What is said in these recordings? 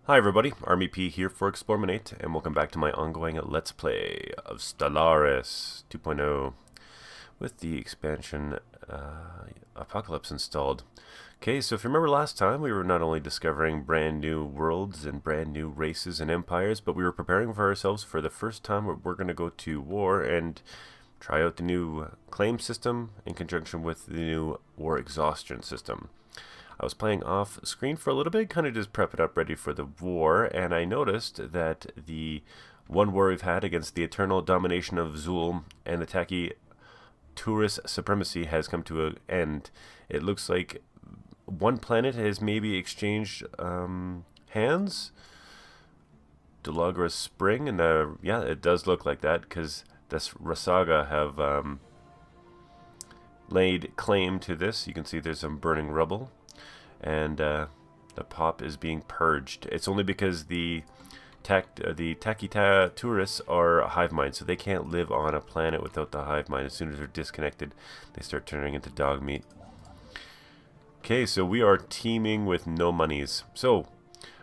Hi everybody, Army P here for eXplorminate, and welcome back to my ongoing Let's Play of Stellaris 2.0 with the expansion Apocalypse installed. Okay, so if you remember last time, we were not only discovering brand new worlds and brand new races and empires, but we were preparing for ourselves for the first time we're going to go to war and try out the new claim system in conjunction with the new War Exhaustion System. I was playing off screen for a little bit, kind of just prepping up ready for the war, and I noticed that the one war we've had against the eternal domination of Zul and the tacky tourist supremacy has come to an end. It looks like one planet has maybe exchanged hands. Delagra Spring, and yeah, it does look like that, because this Rasaga have laid claim to this. You can see there's some burning rubble. And the pop is being purged. It's only because the Takita tourists are hive mind, so they can't live on a planet without the hive mind. As soon as they're disconnected, they start turning into dog meat. Okay, so we are teaming with no monies. So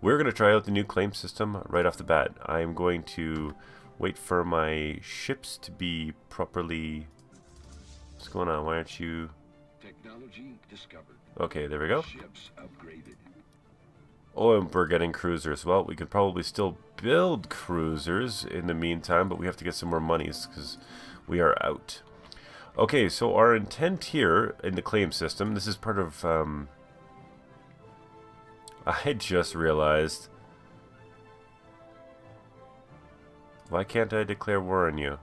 we're going to try out the new claim system right off the bat. I am going to wait for my ships to be properly... What's going on? Why aren't you... Technology discovered. Okay, there we go. Ships upgraded. Oh, and we're getting cruisers. Well, we could probably still build cruisers in the meantime, but we have to get some more monies because we are out. Okay, so our intent here in the claim system, this is part of, I just realized. Why can't I declare war on you?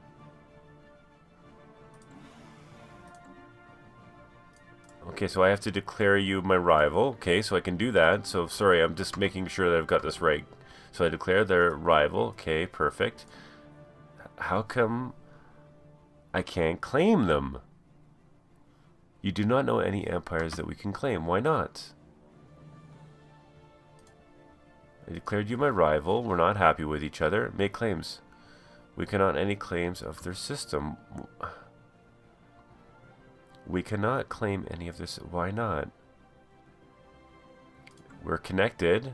Okay, so I have to declare you my rival. Okay, so I can do that. So, sorry, I'm just making sure that I've got this right. So I declare their rival. Okay, perfect. How come I can't claim them? You do not know any empires that we can claim. Why not? I declared you my rival. We're not happy with each other. Make claims. We cannot any claims of their system. We cannot claim any of this. Why not? We're connected.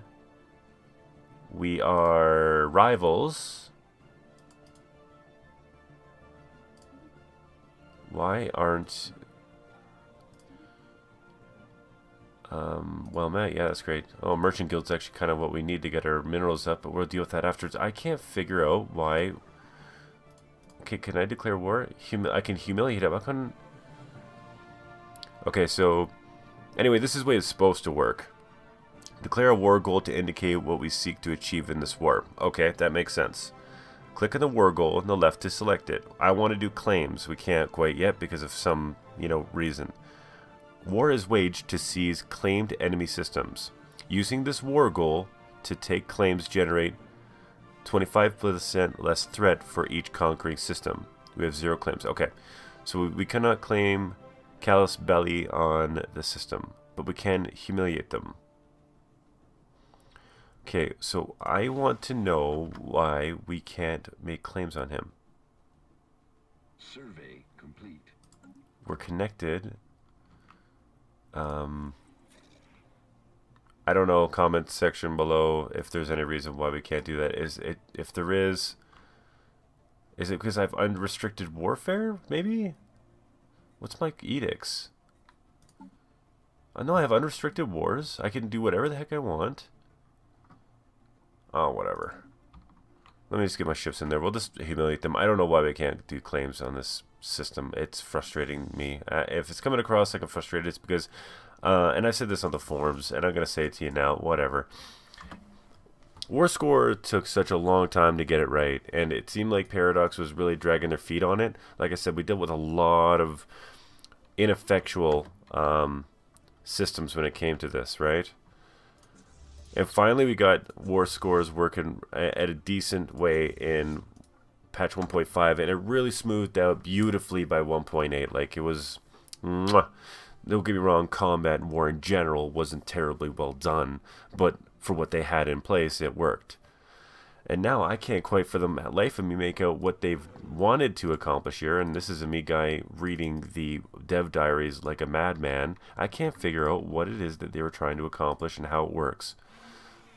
We are rivals. Why aren't... well met, yeah, that's great. Oh, Merchant Guild's actually kind of what we need to get our minerals up, but we'll deal with that afterwards. I can't figure out why... Okay, can I declare war? I can humiliate him. I can... Okay, so anyway, this is the way it's supposed to work. Declare a war goal to indicate what we seek to achieve in this war. Okay, that makes sense. Click on the war goal on the left to select it. I want to do claims. We can't quite yet because of some, reason. War is waged to seize claimed enemy systems. Using this war goal to take claims generate 25% less threat for each conquering system. We have 0 claims. Okay, so we cannot claim Callous Belly on the system, but we can humiliate them. Okay, so I want to know why we can't make claims on him. Survey complete. We're connected. I don't know, comment section below if there's any reason why we can't do that. If there is it because I've unrestricted warfare, maybe? What's my edicts? I know I have unrestricted wars. I can do whatever the heck I want. Oh, whatever. Let me just get my ships in there. We'll just humiliate them. I don't know why we can't do claims on this system. It's frustrating me. If it's coming across like I'm frustrated, it's because... and I said this on the forums, and I'm going to say it to you now. Whatever. War Score took such a long time to get it right, and it seemed like Paradox was really dragging their feet on it. Like I said, we dealt with a lot of ineffectual systems when it came to this, right? And finally we got War Scores working at a decent way in patch 1.5, and it really smoothed out beautifully by 1.8. Like, it was... Mwah. Don't get me wrong, combat and war in general wasn't terribly well done, but for what they had in place, it worked. And now I can't quite for the life of me make out what they've wanted to accomplish here, and this is a me guy reading the dev diaries like a madman. I can't figure out what it is that they were trying to accomplish and how it works.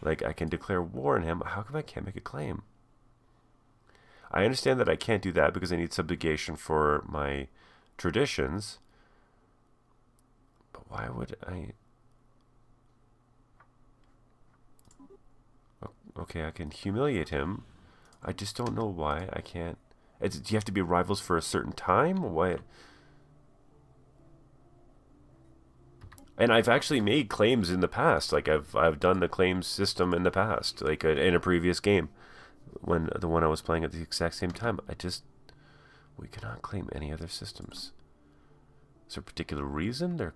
Like, I can declare war on him. How come I can't make a claim? I understand that I can't do that because I need subjugation for my traditions. But why would I... Okay, I can humiliate him. I just don't know why I can't... Do you have to be rivals for a certain time? Why? And I've actually made claims in the past. Like, I've done the claims system in the past. Like, in a previous game. When the one I was playing at the exact same time. We cannot claim any other systems. Is there a particular reason?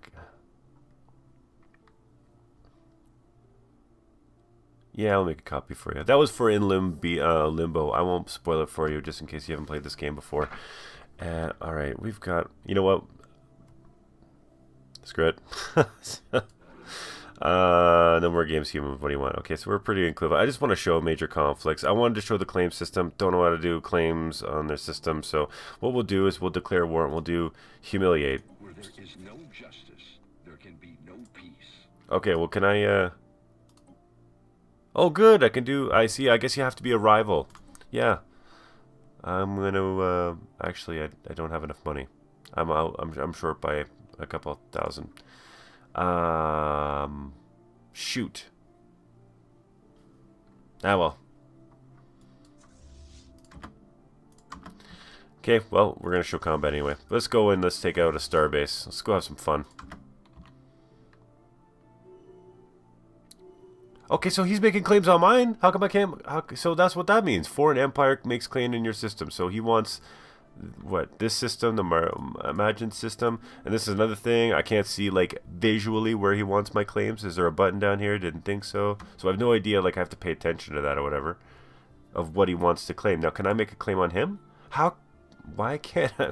Yeah, I'll make a copy for you. That was for Limbo. I won't spoil it for you just in case you haven't played this game before. Alright, we've got... You know what? Screw it. No more games, human. What do you want? Okay, so we're pretty equivalent. I just want to show major conflicts. I wanted to show the claim system. Don't know how to do claims on their system. So what we'll do is we'll declare war and we'll do humiliate. Where there is no justice, there can be no peace. Okay, well, can I... Oh, good. I can do... I see. I guess you have to be a rival. Yeah. I'm going to... Actually, I don't have enough money. I'm short by a couple thousand. Shoot. Ah, well. Okay, well, we're going to show combat anyway. Let's go and let's take out a starbase. Let's go have some fun. Okay, so he's making claims on mine? How come I can't... so that's what that means. Foreign empire makes claim in your system. So he wants... What? This system, the imagined system. And this is another thing. I can't see, like, visually where he wants my claims. Is there a button down here? Didn't think so. So I have no idea, like, I have to pay attention to that or whatever. Of what he wants to claim. Now, can I make a claim on him? How... Why can't I...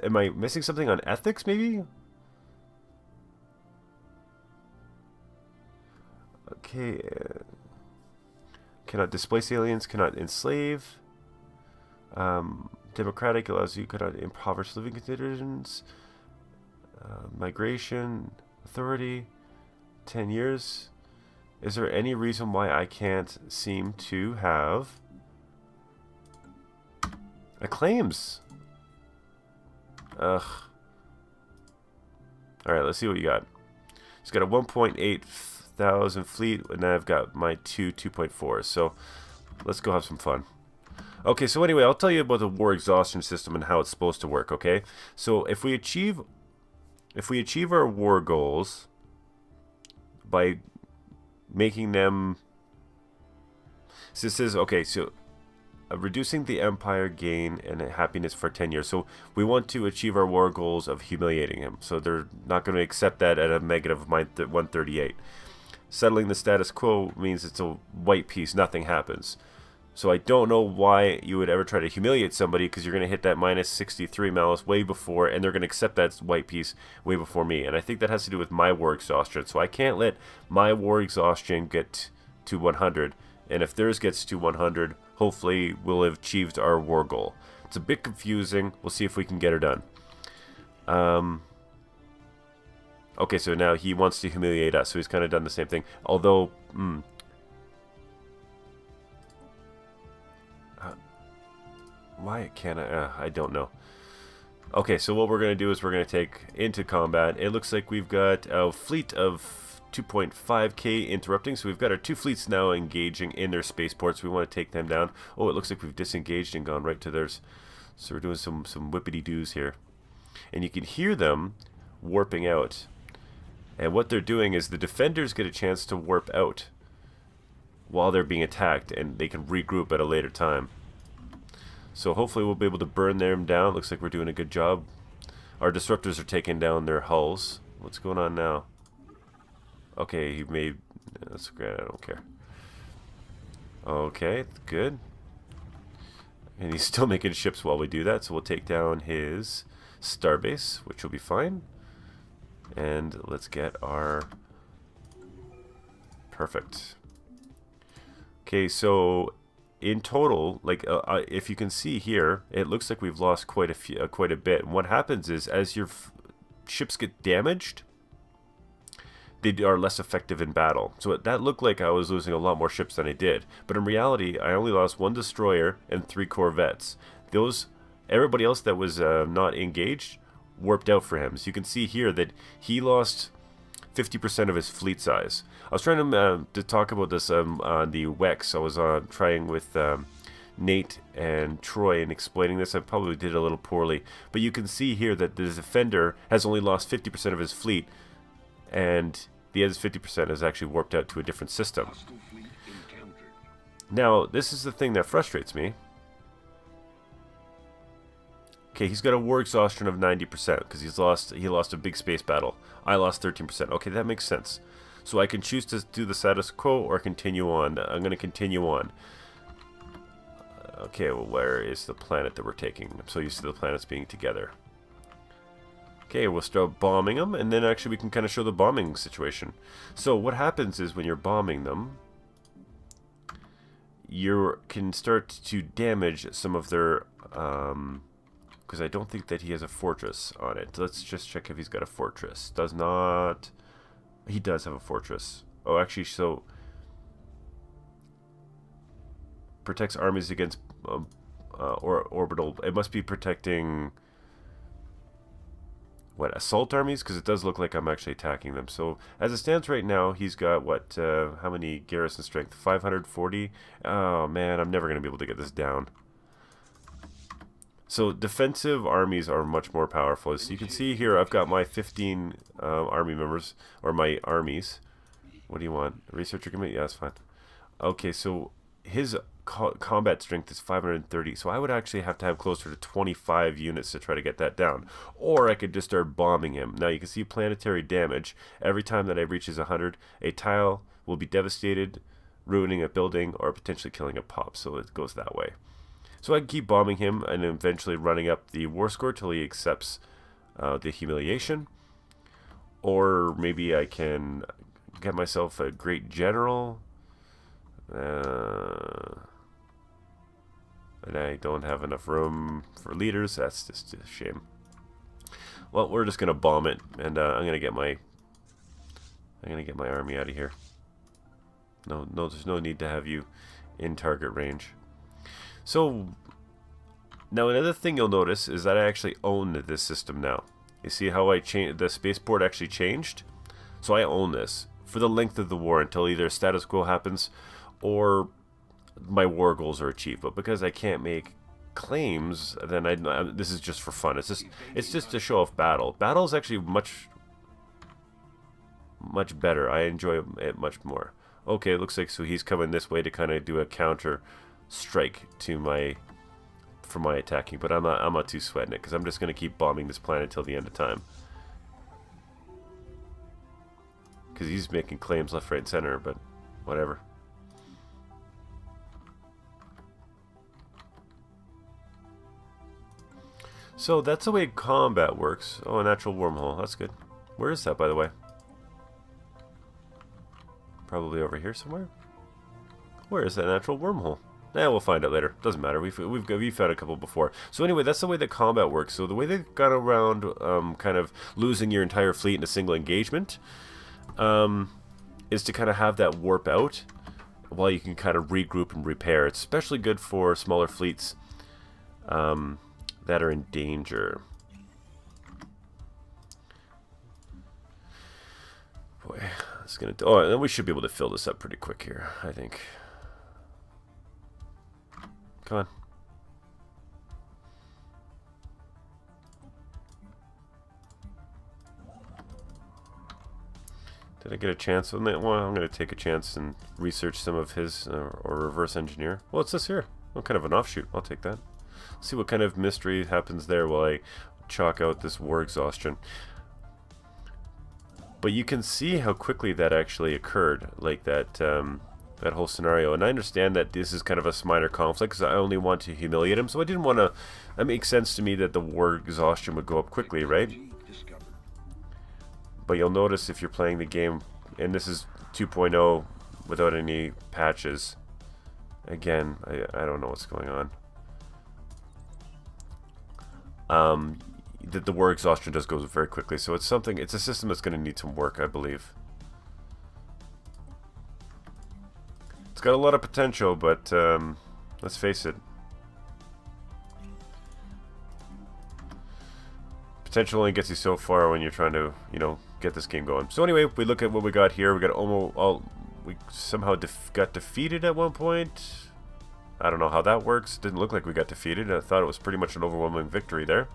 Am I missing something on ethics, maybe? Okay. Cannot displace aliens. Cannot enslave. Democratic allows you cannot impoverish living conditions. Migration. Authority. 10 years. Is there any reason why I can't seem to have a claims? Ugh. Alright, let's see what you got. He's got a 1.8 thousand fleet, and then I've got my 2.4. So let's go have some fun. Okay, so anyway, I'll tell you about the War Exhaustion System and how it's supposed to work, okay? So if we achieve our war goals by making them... So this is, okay, so reducing the empire gain and happiness for 10 years. So we want to achieve our war goals of humiliating him. So they're not going to accept that at a negative 138. Settling the status quo means it's a white piece, nothing happens. So I don't know why you would ever try to humiliate somebody, because you're going to hit that minus 63 malice way before, and they're going to accept that white piece way before me. And I think that has to do with my war exhaustion. So I can't let my war exhaustion get to 100. And if theirs gets to 100, hopefully we'll have achieved our war goal. It's a bit confusing. We'll see if we can get her done. Okay, so now he wants to humiliate us. So he's kind of done the same thing. Although... why can't I don't know. Okay, so what we're going to do is we're going to take into combat. It looks like we've got a fleet of 2.5k interrupting. So we've got our two fleets now engaging in their spaceports. We want to take them down. Oh, it looks like we've disengaged and gone right to theirs. So we're doing some whippity-doos here. And you can hear them warping out. And what they're doing is the defenders get a chance to warp out while they're being attacked, and they can regroup at a later time. So hopefully we'll be able to burn them down. Looks like we're doing a good job. Our disruptors are taking down their hulls. What's going on now? Okay, he made... That's great, I don't care. Okay, good. And he's still making ships while we do that, so we'll take down his starbase, which will be fine. And let's get our... Perfect. Okay, so... in total, like if you can see here, it looks like we've lost quite a bit. And what happens is, as your ships get damaged, they are less effective in battle. So that looked like I was losing a lot more ships than I did. But in reality, I only lost 1 destroyer and 3 corvettes. Everybody else that was not engaged warped out for him. So you can see here that he lost 50% of his fleet size. I was trying to talk about this on the WEX. I was trying with Nate and Troy and explaining this. I probably did a little poorly. But you can see here that the defender has only lost 50% of his fleet, and the other 50% is actually warped out to a different system. Now, this is the thing that frustrates me. Okay, he's got a war exhaustion of 90% because he lost a big space battle. I lost 13%. Okay, that makes sense. So I can choose to do the status quo or continue on. I'm going to continue on. Okay, well, where is the planet that we're taking? I'm so used to the planets being together. Okay, we'll start bombing them, and then actually we can kind of show the bombing situation. So what happens is when you're bombing them, you can start to damage some of their... because I don't think that he has a fortress on it. Let's just check if he's got a fortress. Does not... He does have a fortress. Oh, actually, so... Protects armies against orbital... It must be protecting... What, assault armies? Because it does look like I'm actually attacking them. So, as it stands right now, he's got, what, how many garrison strength? 540? Oh, man, I'm never going to be able to get this down. So defensive armies are much more powerful. So you can see here I've got my 15 army members, or my armies. What do you want? Researcher commit? Yeah, that's fine. Okay, so his combat strength is 530. So I would actually have to have closer to 25 units to try to get that down. Or I could just start bombing him. Now you can see planetary damage. Every time that it reaches 100, a tile will be devastated, ruining a building, or potentially killing a pop. So it goes that way. So I can keep bombing him and eventually running up the war score till he accepts the humiliation. Or maybe I can get myself a great general. And I don't have enough room for leaders. That's just a shame. Well, we're just gonna bomb it, and I'm gonna get my army out of here. No, there's no need to have you in target range. So, now another thing you'll notice is that I actually own this system now. You see how the spaceport actually changed? So I own this for the length of the war until either status quo happens or my war goals are achieved. But because I can't make claims, then this is just for fun. It's just to show off battle. Battle is actually much better. I enjoy it much more. Okay, it looks like so he's coming this way to kind of do a counter strike to my attacking, but I'm not too sweating it because I'm just going to keep bombing this planet till the end of time, because he's making claims left, right, and center, but whatever. So that's the way combat works. Oh, a natural wormhole, that's good. Where is that, by the way? Probably over here somewhere. Where is that natural wormhole? We'll find out later. Doesn't matter. We've found a couple before. So anyway, that's the way that combat works. So the way they got around kind of losing your entire fleet in a single engagement is to kind of have that warp out while you can kind of regroup and repair. It's especially good for smaller fleets that are in danger. Boy, it's gonna. Oh, and we should be able to fill this up pretty quick here, I think. Come on. Did I get a chance on that? Well, I'm going to take a chance and research some of his, or reverse engineer. Well, it's this here. What kind of an offshoot? I'll take that. See what kind of mystery happens there while I chalk out this war exhaustion. But you can see how quickly that actually occurred, like that that whole scenario. And I understand that this is kind of a minor conflict because I only want to humiliate him, so I didn't want to... It makes sense to me that the war exhaustion would go up quickly, right? But you'll notice if you're playing the game, and this is 2.0 without any patches. Again, I don't know what's going on. That the war exhaustion just goes very quickly, so it's a system that's going to need some work, I believe. got a lot of potential, but let's face it. Potential only gets you so far when you're trying to, you know, get this game going. So anyway, we look at what we got here. We got almost all. We somehow got defeated at one point. I don't know how that works. Didn't look like we got defeated. I thought it was pretty much an overwhelming victory there.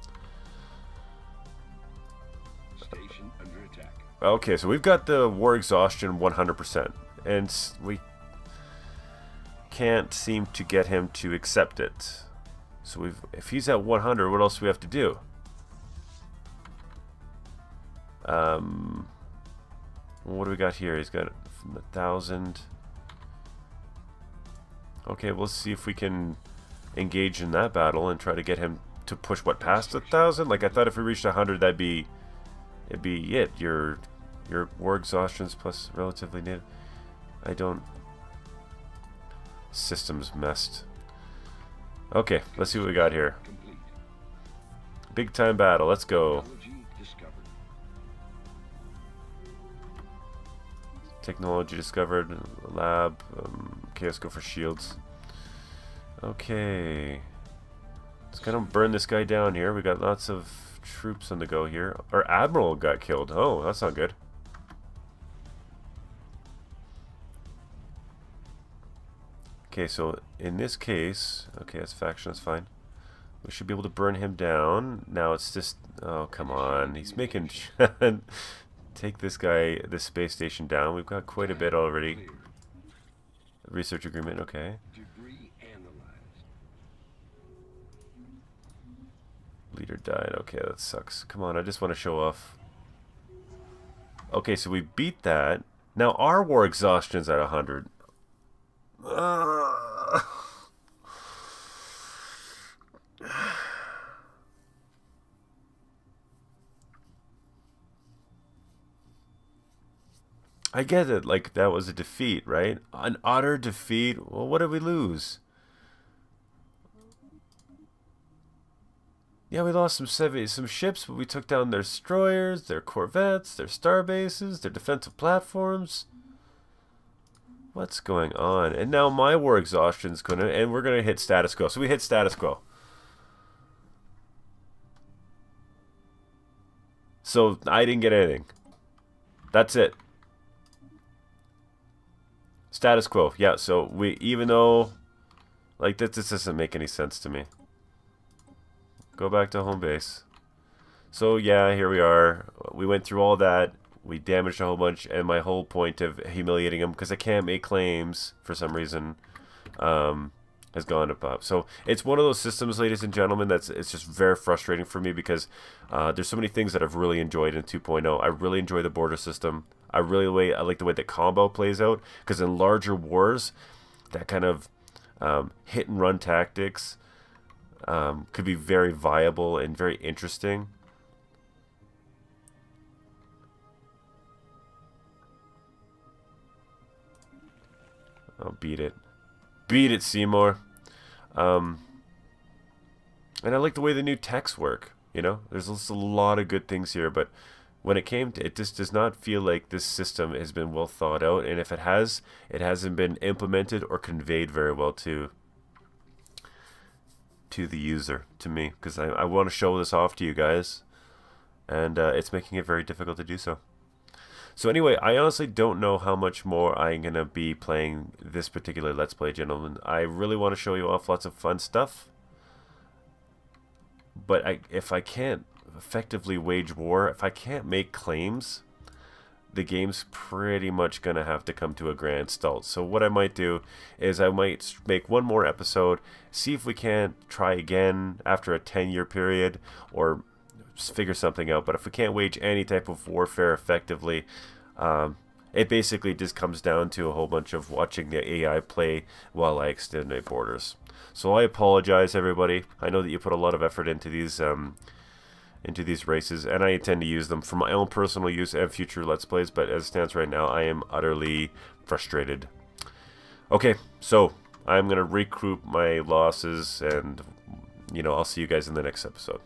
Station under attack. Okay, so we've got the War Exhaustion 100%, and we can't seem to get him to accept it. So if he's at 100, what else do we have to do? What do we got here? He's got 1,000. Okay, we'll see if we can engage in that battle and try to get him to push what past 1,000. Like I thought, if we reached 100, it'd be it. Your war exhaustions plus relatively native. I don't. Systems messed. Okay, let's see what we got here. Big time battle. Let's go. Technology discovered. Lab. Okay, let's go for shields. Okay. Let's kind of burn this guy down here. We got lots of troops on the go here. Our admiral got killed. Oh, that's not good. Okay, so in this case, okay, that's faction, that's fine. We should be able to burn him down. Now it's just, oh, come on. He's making, take this guy, this space station down. We've got quite a bit already. Research agreement, okay. Leader died, okay, that sucks. Come on, I just want to show off. Okay, so we beat that. Now our war exhaustion's at 100. I get it, like that was a defeat, right? An utter defeat. Well, what did we lose? Yeah, we lost some ships, but we took down their destroyers, their corvettes, their star bases, their defensive platforms. What's going on? And now my war exhaustion's gonna, and we're gonna hit status quo. So we hit status quo. So I didn't get anything. That's it. Status quo. Yeah, so we, even though, like, this doesn't make any sense to me. Go back to home base. So yeah, here we are. We went through all that. We damaged a whole bunch, and my whole point of humiliating him, because I can't make claims for some reason, has gone up. So it's one of those systems, ladies and gentlemen, it's just very frustrating for me, because there's so many things that I've really enjoyed in 2.0. I really enjoy the border system. I like the way that combo plays out, because in larger wars, that kind of hit and run tactics could be very viable and very interesting. Oh, beat it. Beat it, Seymour. And I like the way the new techs work, you know? There's just a lot of good things here, but when it came to it, just does not feel like this system has been well thought out, and if it has, it hasn't been implemented or conveyed very well to the user, to me, because I want to show this off to you guys, and it's making it very difficult to do so. So anyway, I honestly don't know how much more I'm going to be playing this particular Let's Play, gentlemen. I really want to show you off lots of fun stuff. But if I can't effectively wage war, if I can't make claims, the game's pretty much going to have to come to a grand halt. So what I might do is I might make one more episode, see if we can't try again after a 10-year period, or figure something out. But if we can't wage any type of warfare effectively, it basically just comes down to a whole bunch of watching the AI play while I exterminate borders. So I apologize, everybody. I know that you put a lot of effort into these races, and I intend to use them for my own personal use and future Let's Plays, but as it stands right now, I am utterly frustrated. Okay, so I'm going to recoup my losses, and, you know, I'll see you guys in the next episode.